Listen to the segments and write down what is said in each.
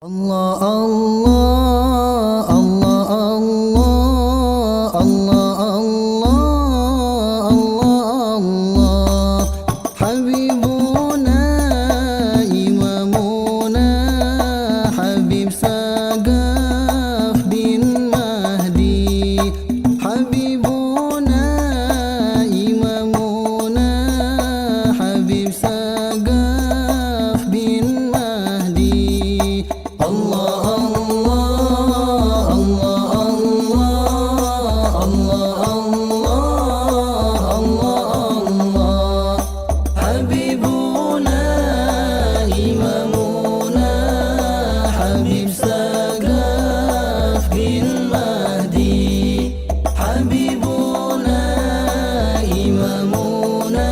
Allah Allah Allah Allah Allah Allah Allah Allah Habibuna Imamuna Habib Sagaf bin Mahdi Habibuna Imamuna Habib Sagaf bin Mahdi Allah Allah Allah Allah Allah Allah Allah Habibuna Imamuna Habib Sagaf bin Mahdi Habibuna Imamuna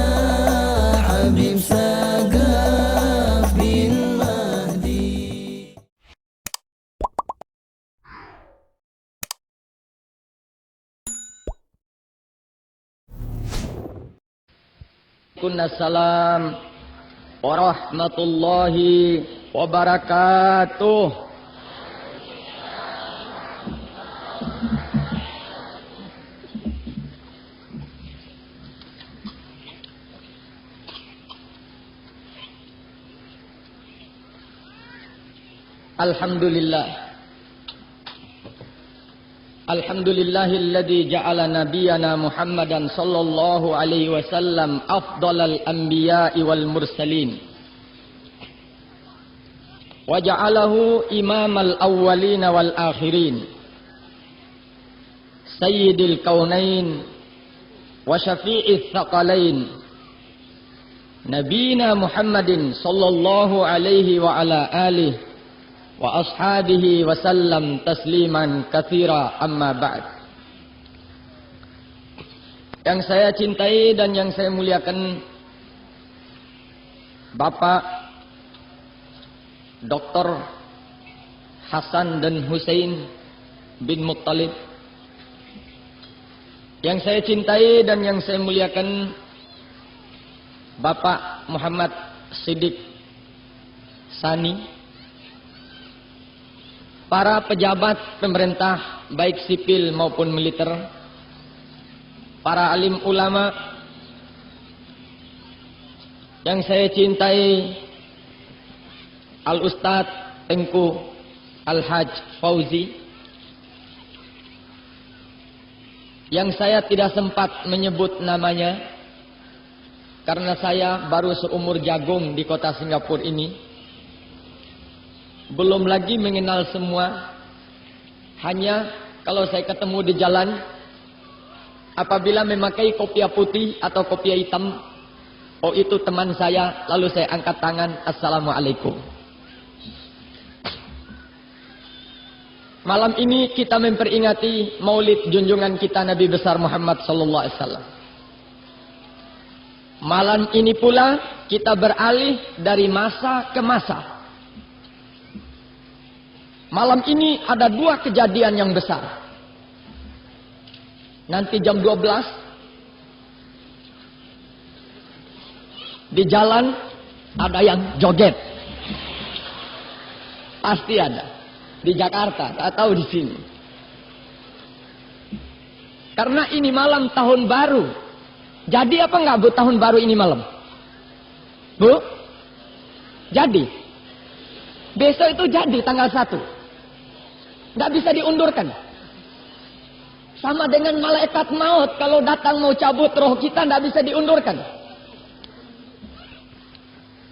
Habib Sagaf bin Mahdi. Waalaikumsalam warahmatullahi wabarakatuh. Alhamdulillah. Alhamdulillahilladzi ja'ala nabiyyana Muhammadan sallallahu alaihi wasallam afdalal anbiya'i wal mursalin. Wa ja'alahu imamal awwalin wal akhirin. Sayyidil kaunain wa syafi'is tsaqalain. Nabiyina Muhammadin sallallahu alaihi wa ala alihi wa ashabihi wa sallam tasliman katsira, amma ba'd. Yang saya cintai dan yang saya muliakan, Bapak Dr. Hasan dan Hussein bin Muttalib. Yang saya cintai dan yang saya muliakan, Bapak Muhammad Siddiq Sani. Para pejabat pemerintah baik sipil maupun militer, para alim ulama yang saya cintai, Al-Ustadz Tengku Al-Hajj Fauzi, yang saya tidak sempat menyebut namanya karena saya baru seumur jagung di kota Singapura ini. Belum lagi mengenal semua. Hanya kalau saya ketemu di jalan, apabila memakai kopiah putih atau kopiah hitam, oh itu teman saya, lalu saya angkat tangan, assalamualaikum. Malam ini kita memperingati maulid junjungan kita Nabi besar Muhammad sallallahu alaihi wasallam. Malam ini pula kita beralih dari masa ke masa. Malam ini ada dua kejadian yang besar. Nanti jam 12 di jalan ada yang joget. Pasti ada. Di Jakarta, tak tahu di sini. Karena ini malam tahun baru. Jadi apa enggak Bu tahun baru ini malam? Bu? Jadi. Besok itu jadi tanggal 1. Nggak bisa diundurkan. Sama dengan malaikat maut, kalau datang mau cabut roh kita nggak bisa diundurkan.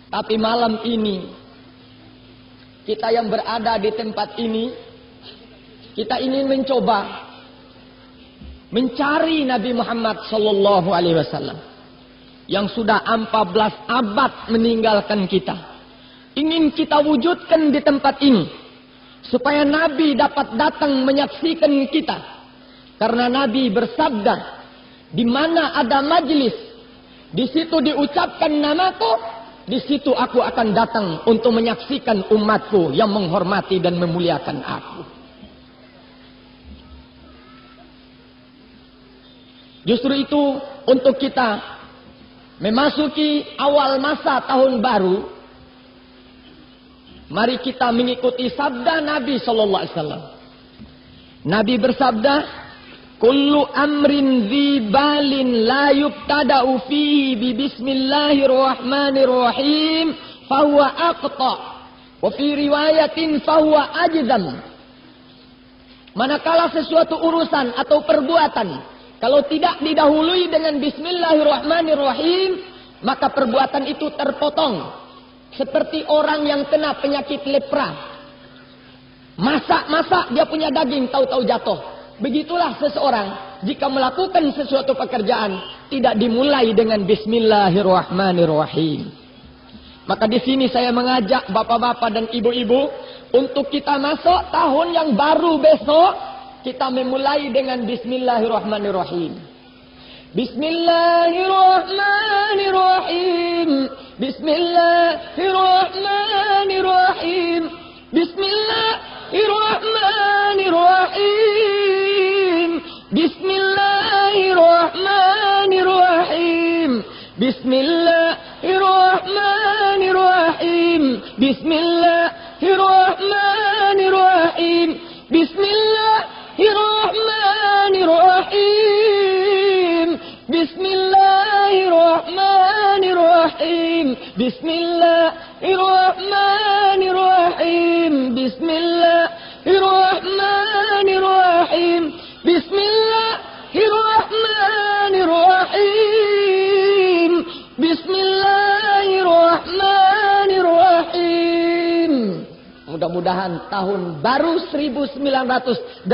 Tapi malam ini, kita yang berada di tempat ini, kita ingin mencoba mencari Nabi Muhammad sallallahu alaihi wasallam yang sudah 14 abad meninggalkan kita. Ingin kita wujudkan di tempat ini. Supaya Nabi dapat datang menyaksikan kita. Karena Nabi bersabda, di mana ada majlis, di situ diucapkan namaku, di situ aku akan datang untuk menyaksikan umatku yang menghormati dan memuliakan aku. Justru itu untuk kita memasuki awal masa tahun baru, Mari kita mengikuti sabda Nabi sallallahu alaihi wasallam. Nabi bersabda, "Kullu amrin dzibalin la yubtada'u fihi bi bismillahirrahmanirrahim fahuwa aqta." Wa fi riwayatin fahuwa ajzam. Manakala sesuatu urusan atau perbuatan kalau tidak didahului dengan bismillahirrahmanirrahim, maka perbuatan itu terpotong. Seperti orang yang kena penyakit lepra. Masak-masak dia punya daging, tahu-tahu jatuh. Begitulah seseorang jika melakukan sesuatu pekerjaan tidak dimulai dengan bismillahirrahmanirrahim. Maka di sini saya mengajak bapak-bapak dan ibu-ibu untuk kita masuk tahun yang baru besok, kita memulai dengan bismillahirrahmanirrahim. Bismillahirrahmanirrahim. Bismillahirrahmanirrahim. Bismillahirrahmanirrahim. Bismillahirrahmanirrahim. Bismillahirrahmanirrahim. Bismillahirrahmanirrahim. Bismillahirrahmanirrahim. Bismillahirrahmanirrahim. Bismillahirrahmanirrahim. Bismillahirrahmanirrahim. Bismillahirrahmanirrahim. Bismillahirrahmanirrahim. Mudah-mudahan tahun baru 1987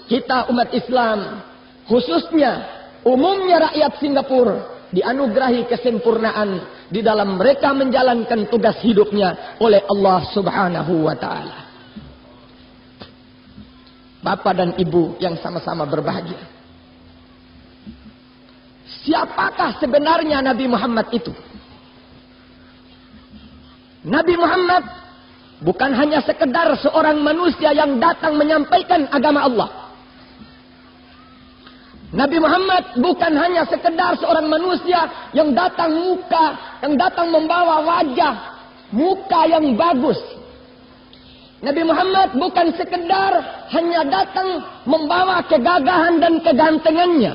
kita umat Islam, khususnya umumnya rakyat Singapura, dianugerahi kesempurnaan di dalam mereka menjalankan tugas hidupnya oleh Allah Subhanahu wa taala. Bapak dan Ibu yang sama-sama berbahagia. Siapakah sebenarnya Nabi Muhammad itu? Nabi Muhammad bukan hanya sekedar seorang manusia yang datang menyampaikan agama Allah. Nabi Muhammad bukan hanya sekedar seorang manusia yang datang membawa wajah, muka yang bagus. Nabi Muhammad bukan sekedar hanya datang membawa kegagahan dan kegantengannya.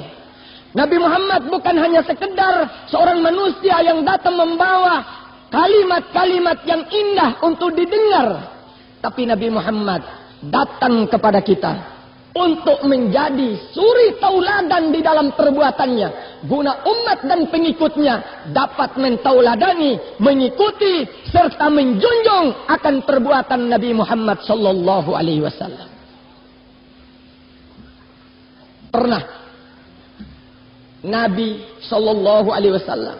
Nabi Muhammad bukan hanya sekedar seorang manusia yang datang membawa kalimat-kalimat yang indah untuk didengar. Tapi Nabi Muhammad datang kepada kita untuk menjadi suri tauladan di dalam perbuatannya, guna umat dan pengikutnya dapat mentauladani, mengikuti serta menjunjung akan perbuatan Nabi Muhammad sallallahu alaihi wasallam. Pernah Nabi sallallahu alaihi wasallam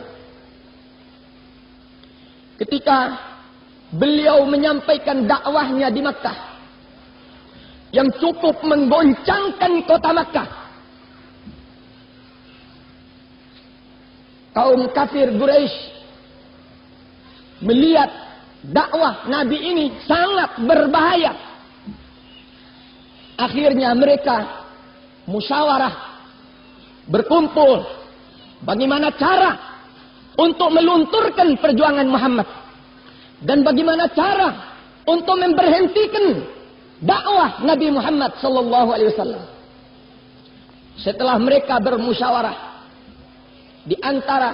ketika beliau menyampaikan dakwahnya di Makkah yang cukup menggoncangkan kota Makkah, kaum kafir Quraisy melihat dakwah Nabi ini sangat berbahaya. Akhirnya mereka musyawarah, berkumpul bagaimana cara untuk melunturkan perjuangan Muhammad dan bagaimana cara untuk memberhentikan dakwah Nabi Muhammad sallallahu alaihi wasallam. Setelah mereka bermusyawarah, di antara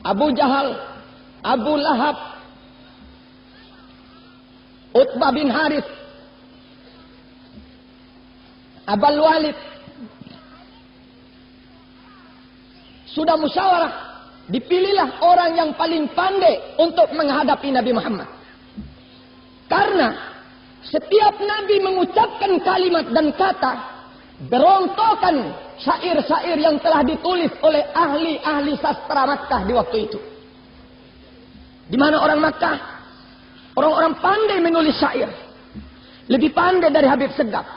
Abu Jahal, Abu Lahab, Utbah bin Harith, Abul Walid sudah musyawarah, dipilihlah orang yang paling pandai untuk menghadapi Nabi Muhammad. Karena setiap Nabi mengucapkan kalimat dan kata, berontokan syair-syair yang telah ditulis oleh ahli-ahli sastra Makkah di waktu itu. Di mana orang Makkah, orang-orang pandai menulis syair, lebih pandai dari Habib Segaf.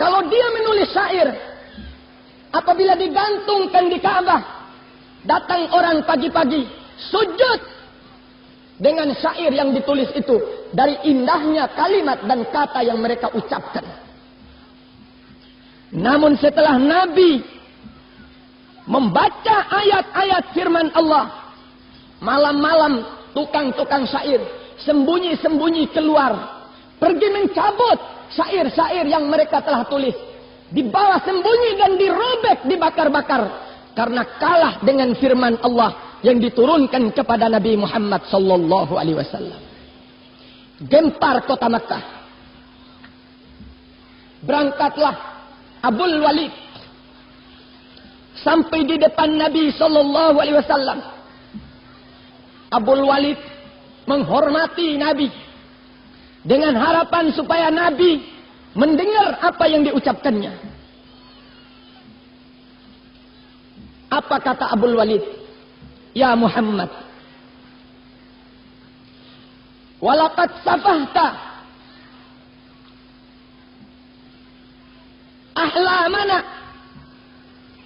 Kalau dia menulis syair, apabila digantungkan di Ka'bah, datang orang pagi-pagi sujud dengan syair yang ditulis itu, dari indahnya kalimat dan kata yang mereka ucapkan. Namun setelah Nabi membaca ayat-ayat firman Allah, malam-malam tukang-tukang syair sembunyi-sembunyi keluar, pergi mencabut syair-syair yang mereka telah tulis, dibawa sembunyi dan dirobek, dibakar-bakar, karena kalah dengan firman Allah yang diturunkan kepada Nabi Muhammad sallallahu alaihi wasallam. Gempar kota Makkah. Berangkatlah Abul Walid sampai di depan Nabi sallallahu alaihi wasallam. Abul Walid menghormati Nabi dengan harapan supaya Nabi mendengar apa yang diucapkannya. Apa kata Abul Walid? Ya Muhammad, walaqad safahta ahlamana.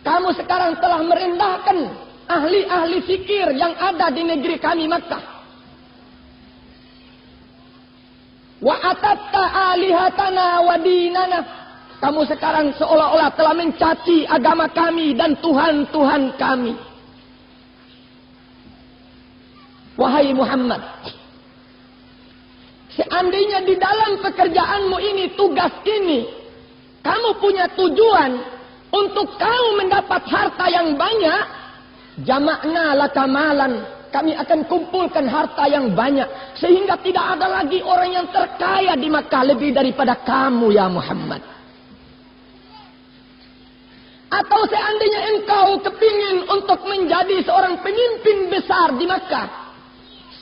Kamu sekarang telah merendahkan ahli-ahli fikir yang ada di negeri kami Makkah. Wa atatta alihatana wa dinana. Kamu sekarang seolah-olah telah mencaci agama kami dan Tuhan-Tuhan kami. Wahai Muhammad, seandainya di dalam pekerjaanmu ini, tugas ini, kamu punya tujuan untuk kamu mendapat harta yang banyak, jama'na laka malan, kami akan kumpulkan harta yang banyak, sehingga tidak ada lagi orang yang terkaya di Makkah lebih daripada kamu ya Muhammad. Atau seandainya engkau kepingin untuk menjadi seorang pemimpin besar di Makkah,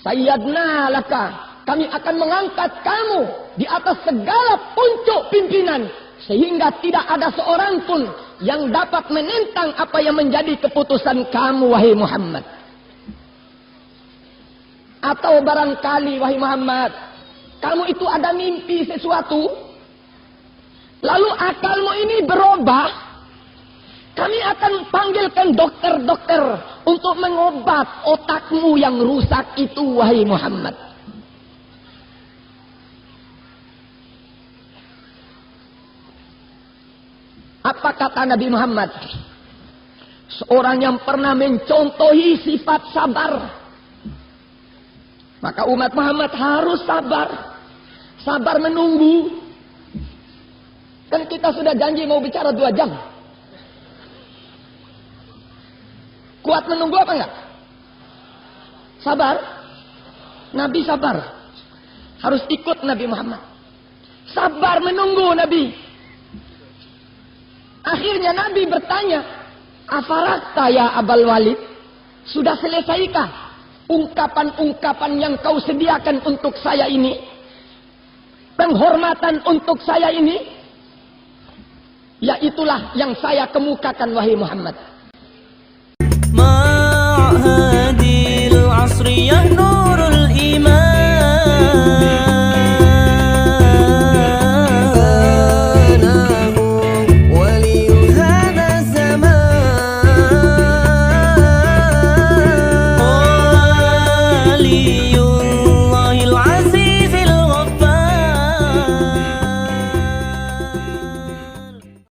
sayyadna laka, kami akan mengangkat kamu di atas segala puncuk pimpinan, sehingga tidak ada seorang pun yang dapat menentang apa yang menjadi keputusan kamu wahai Muhammad. Atau barangkali wahai Muhammad, kamu itu ada mimpi sesuatu, lalu akalmu ini berubah, kami akan panggilkan dokter-dokter untuk mengobat otakmu yang rusak itu wahai Muhammad. Apa kata Nabi Muhammad? Seorang yang pernah mencontohi sifat sabar. Maka umat Muhammad harus sabar. Sabar menunggu. Kan kita sudah janji mau bicara 2 jam. Kuat menunggu apa enggak? Sabar. Nabi sabar. Harus ikut Nabi Muhammad. Sabar menunggu Nabi. Akhirnya Nabi bertanya, afarakta ya Abul Walid? Sudah selesaikah ungkapan-ungkapan yang kau sediakan untuk saya ini? Penghormatan untuk saya ini? Ya itulah yang saya kemukakan wahai Muhammad. Ma hadil asriyah